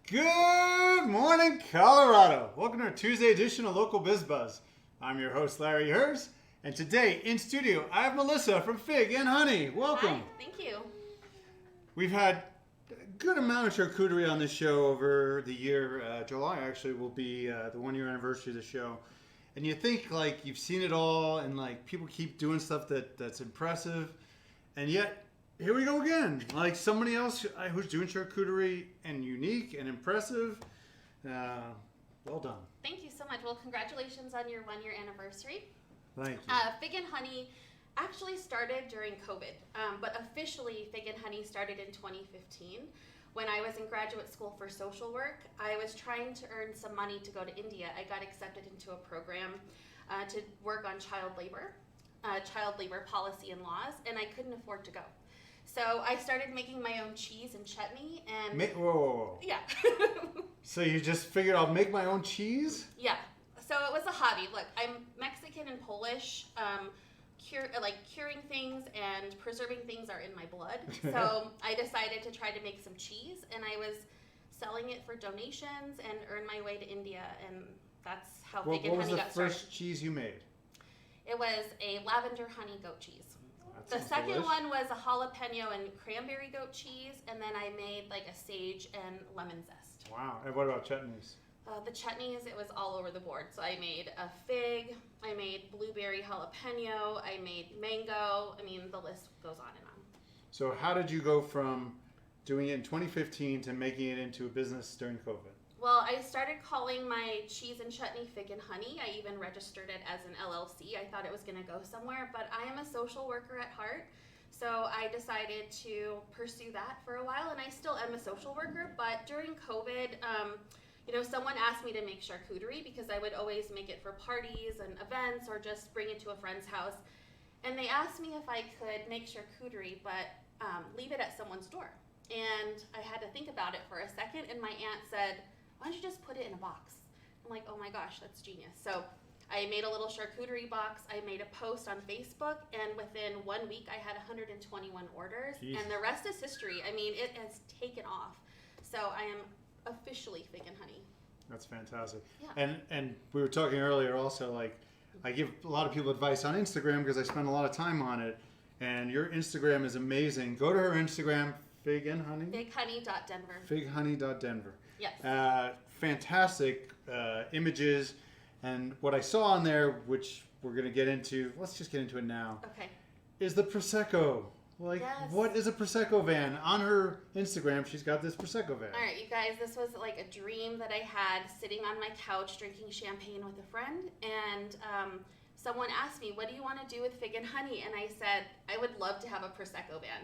Good morning, Colorado. Welcome to our Tuesday edition of Local Biz Buzz. I'm your host, Larry Hers, and today in studio I have Melissa from Fig+honey. Welcome. Hi, thank you. We've had a good amount of charcuterie on this show over the year. July actually will be the 1 year anniversary of the show. And you think like you've seen it all and like people keep doing stuff that's impressive, and yet here we go again. Like somebody else who's doing charcuterie and unique and impressive. Well done. Thank you so much. Well, congratulations on your 1 year anniversary. Thank you. Fig+honey actually started during COVID, but officially Fig+honey started in 2015. When I was in graduate school for social work, I was trying to earn some money to go to India. I got accepted into a program to work on child labor policy and laws, and I couldn't afford to go. So I started making my own cheese and chutney, and Whoa. yeah. So you just figured I'll make my own cheese? Yeah. So it was a hobby. Look, I'm Mexican and Polish. Curing things and preserving things are in my blood. So I decided to try to make some cheese, and I was selling it for donations and earned my way to India, and that's how Fig+honey got started. What was the first cheese you made? It was a lavender honey goat cheese. That The second delicious. one was a jalapeno and cranberry goat cheese, and then I made like a sage and lemon zest. Wow. And what about chutneys? The chutneys, it was all over the board. So I made a fig, I made blueberry jalapeno, I made mango. I mean, the list goes on and on. So how did you go from doing it in 2015 to making it into a business during COVID? Well, I started calling my cheese and chutney Fig+honey. I even registered it as an LLC. I thought it was going to go somewhere, but I am a social worker at heart. So I decided to pursue that for a while, and I still am a social worker. But during COVID, someone asked me to make charcuterie because I would always make it for parties and events or just bring it to a friend's house. And they asked me if I could make charcuterie, but leave it at someone's door. And I had to think about it for a second, and my aunt said, why don't you just put it in a box? I'm like, oh my gosh, that's genius. So I made a little charcuterie box. I made a post on Facebook, and within 1 week, I had 121 orders. Jeez. And the rest is history. I mean, it has taken off. So I am officially Fig+honey. That's fantastic. Yeah. And we were talking earlier also, like, I give a lot of people advice on Instagram because I spend a lot of time on it. And your Instagram is amazing. Go to her Instagram, Fig+honey? Fighoney.denver. Fighoney.denver. Yes. Fantastic images. And what I saw on there, which we're going to get into, let's just get into it now, Okay. is the Prosecco. Like, Yes. What is a Prosecco van? On her Instagram, she's got this Prosecco van. All right, you guys, this was like a dream that I had sitting on my couch drinking champagne with a friend. And someone asked me, what do you want to do with Fig+honey? And I said, I would love to have a Prosecco van.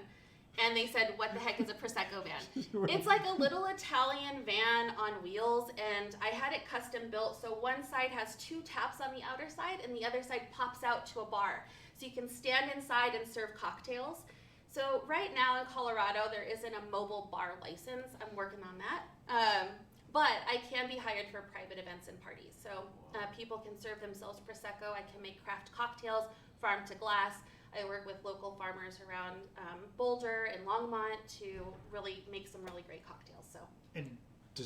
And they said, what the heck is a Prosecco van? It's like a little Italian van on wheels, and I had it custom built. So one side has two taps on the outer side, and the other side pops out to a bar. So you can stand inside and serve cocktails. So right now in Colorado, there isn't a mobile bar license. I'm working on that. But I can be hired for private events and parties. So people can serve themselves Prosecco. I can make craft cocktails, farm to glass. I work with local farmers around Boulder and Longmont to really make some really great cocktails. So. And do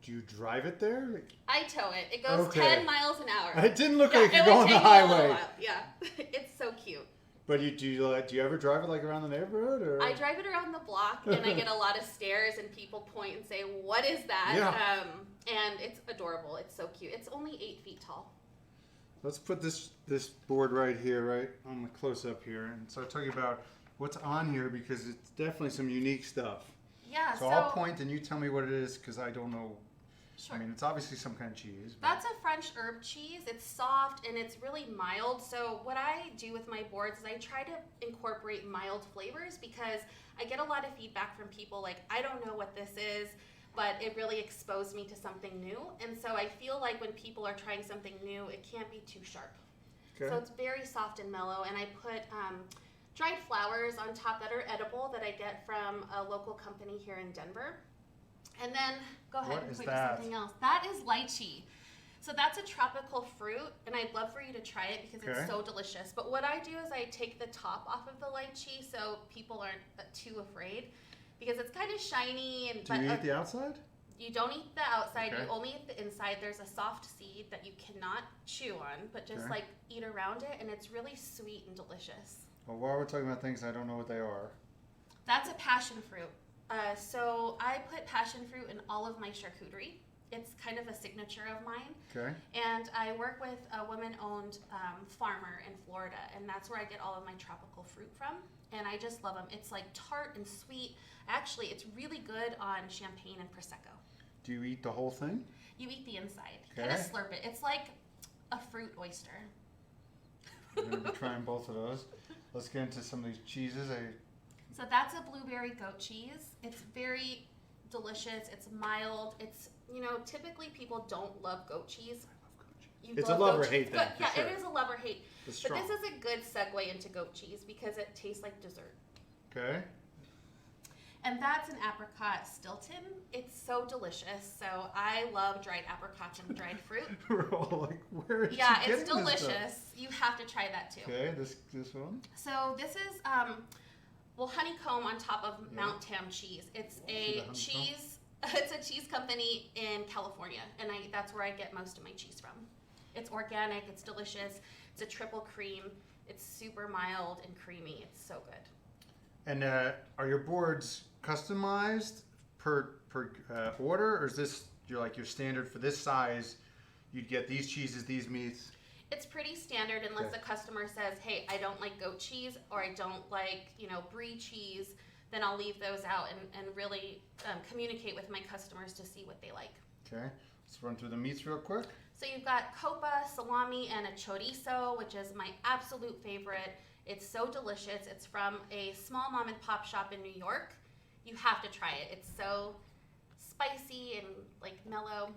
you drive it there? I tow it. It goes Okay. 10 miles an hour. It didn't look like it you're would going the take me a little highway. while. Yeah, it's so cute. But do you ever drive it like around the neighborhood? Or? I drive it around the block, and I get a lot of stares, and people point and say, "What is that?" Yeah. And it's adorable. It's so cute. It's only 8 feet tall. Let's put this board right here, right on the close-up here, and start talking about what's on here because it's definitely some unique stuff. Yeah. So I'll point and you tell me what it is because I don't know. Sure. I mean, it's obviously some kind of cheese. But That's a French herb cheese. It's soft and it's really mild. So what I do with my boards is I try to incorporate mild flavors because I get a lot of feedback from people like, I don't know what this is, but it really exposed me to something new. And so I feel like when people are trying something new, it can't be too sharp. okay. So it's very soft and mellow. And I put dried flowers on top that are edible that I get from a local company here in Denver. And then, go ahead What and is point that? to something else. That is lychee. So that's a tropical fruit, and I'd love for you to try it because Okay. it's so delicious. But what I do is I take the top off of the lychee so people aren't too afraid because it's kind of shiny. And Do you eat the outside? You don't eat the outside, Okay. you only eat the inside. There's a soft seed that you cannot chew on, but just Okay. like eat around it, and it's really sweet and delicious. Well, while we're talking about things I don't know what they are. That's a passion fruit. So I put passion fruit in all of my charcuterie. It's kind of a signature of mine. Okay. And I work with a woman-owned farmer in Florida, and that's where I get all of my tropical fruit from. And I just love them. It's like tart and sweet. Actually, it's really good on champagne and prosecco. Do you eat the whole thing? You eat the inside. Okay. Kind of slurp it. It's like a fruit oyster. I'm going to be trying both of those. Let's get into some of these cheeses. So that's a blueberry goat cheese. It's very delicious. It's mild. It's, typically people don't love goat cheese. You It's a love love goat or hate cheese, thing, but for yeah, sure. it is a love or hate. It's But strong. this is a good segue into goat cheese because it tastes like dessert. Okay. And that's an apricot Stilton. It's so delicious. So I love dried apricots and dried fruit. We're all like, where is Yeah, she it's getting this delicious. stuff? You have to try that too. Okay, this one. So this is honeycomb on top of Yeah. Mount Tam cheese. It's See the a honeycomb? cheese. It's a cheese company in California, and that's where I get most of my cheese from. It's organic. It's delicious. It's a triple cream. It's super mild and creamy. It's so good. And are your boards customized per order, or is this your standard for this size? You'd get these cheeses, these meats. It's pretty standard unless Okay. the customer says, "Hey, I don't like goat cheese," or "I don't like brie cheese." Then I'll leave those out and really communicate with my customers to see what they like. Okay, let's run through the meats real quick. So you've got copa, salami, and a chorizo, which is my absolute favorite. It's so delicious. It's from a small mom and pop shop in New York. You have to try it. It's so spicy and mellow.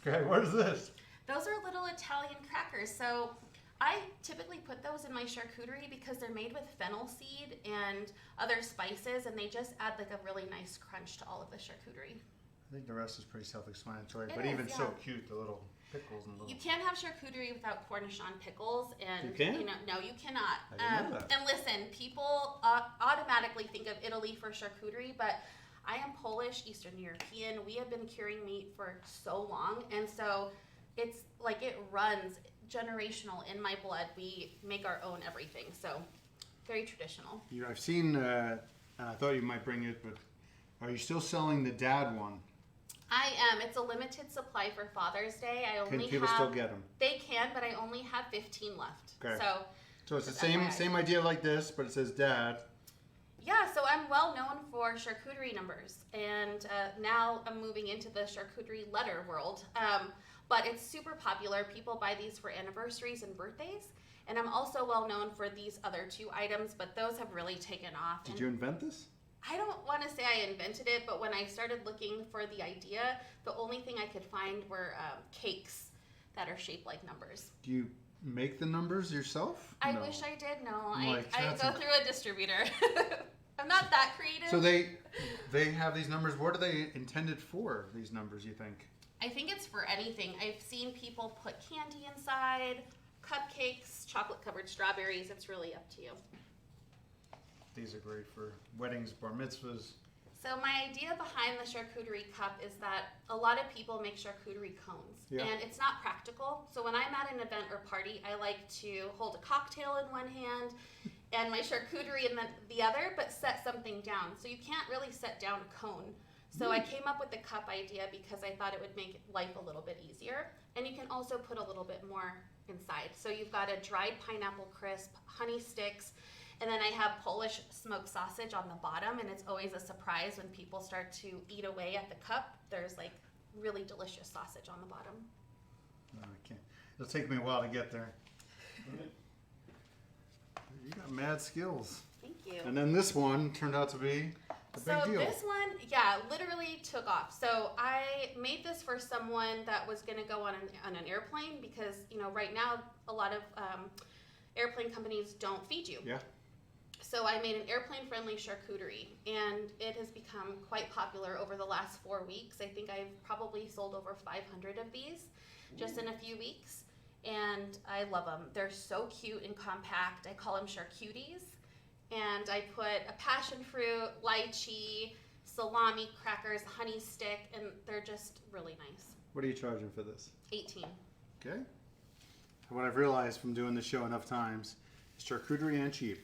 Okay, what is this? Those are little Italian crackers. So I typically put those in my charcuterie because they're made with fennel seed and other spices, and they just add a really nice crunch to all of the charcuterie. I think the rest is pretty self-explanatory, It but is, even so yeah. cute, the little pickles and little. You can't have charcuterie without Cornichon pickles, and You can't? no, you cannot. I didn't know that. And listen, people automatically think of Italy for charcuterie, but I am Polish, Eastern European. We have been curing meat for so long, and so it's it runs generational in my blood. We make our own everything, so very traditional. I've seen, and I thought you might bring it, but are you still selling the dad one? I am. It's a limited supply for Father's Day. I Can only people have. still get them? They can, but I only have 15 left. Okay. So it's the Just same FYI. same idea like this, but it says dad. yeah, so I'm well known for charcuterie numbers, and now I'm moving into the charcuterie letter world. But it's super popular. People buy these for anniversaries and birthdays, and I'm also well known for these other two items, but those have really taken off. Did And you invent this? I don't want to say I invented it, but when I started looking for the idea, the only thing I could find were cakes that are shaped like numbers. Do you make the numbers yourself? I No. wish I did. No, I'm I that's go through a distributor. I'm not that creative. So they have these numbers. What are they intended for? These numbers, you think? I think it's for anything. I've seen people put candy inside, cupcakes, chocolate-covered strawberries. It's really up to you. These are great for weddings, bar mitzvahs. So my idea behind the charcuterie cup is that a lot of people make charcuterie cones, Yeah. and it's not practical. So when I'm at an event or party, I like to hold a cocktail in one hand and my charcuterie in the other, but set something down. So you can't really set down a cone. So I came up with the cup idea because I thought it would make life a little bit easier. And you can also put a little bit more inside. So you've got a dried pineapple crisp, honey sticks, and then I have Polish smoked sausage on the bottom, and it's always a surprise when people start to eat away at the cup. There's really delicious sausage on the bottom. No, I can't. It'll take me a while to get there. You got mad skills. Thank you. And then this one turned out to be a big deal. This one, yeah, literally took off. So I made this for someone that was going to go on an airplane because, right now a lot of airplane companies don't feed you. Yeah. So I made an airplane-friendly charcuterie, and it has become quite popular over the last 4 weeks. I think I've probably sold over 500 of these just in a few weeks, and I love them. They're so cute and compact. I call them charcuties, and I put a passion fruit, lychee, salami, crackers, honey stick, and they're just really nice. What are you charging for this? 18. Okay. What I've realized from doing this show enough times is charcuterie ain't cheap.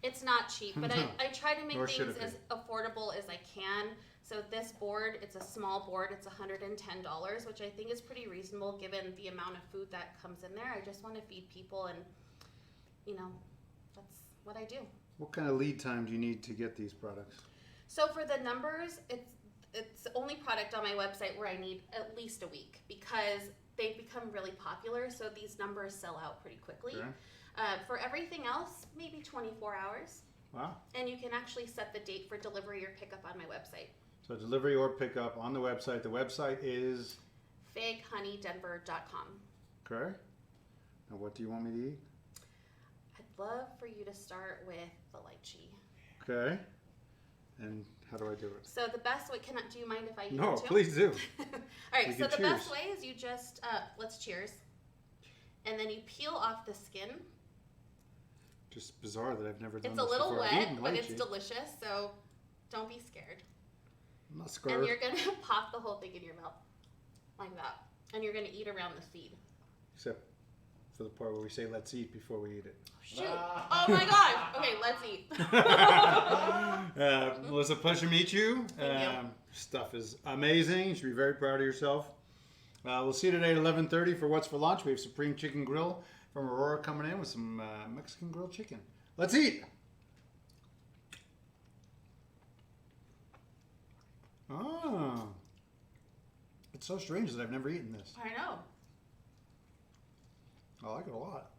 It's not cheap, but No. I try to make Nor should things it be. as affordable as I can. So this board, it's a small board. It's $110, which I think is pretty reasonable given the amount of food that comes in there. I just want to feed people, and that's what I do. What kind of lead time do you need to get these products? So for the numbers, it's the only product on my website where I need at least a week because they've become really popular. So these numbers sell out pretty quickly. Okay. For everything else, maybe 24 hours. Wow. And you can actually set the date for delivery or pickup on my website. So delivery or pickup on the website. The website is? fighoneydenver.com. Okay. Now what do you want me to eat? I'd love for you to start with the lychee. Okay. And how do I do it? So the best way, do you mind if I eat No, it too? please do. All right, We so can the best cheers. way is you just, let's cheers. And then you peel off the skin. Just bizarre that I've never done It's a this little before. I've wet, eaten but it's lychee. delicious, so don't be scared. I'm not And scared. you're going to pop the whole thing in your mouth, like that. And you're going to eat around the seed. Except for the part where we say let's eat before we eat it. Shoot. Oh my gosh. Okay, let's eat. Melissa, pleasure to meet you. Thank you. Stuff is amazing. You should be very proud of yourself. We'll see you today at 11:30 for What's for Lunch. We have Supreme Chicken Grill from Aurora coming in with some Mexican grilled chicken. Let's eat. Oh. It's so strange that I've never eaten this. I know. I like it a lot.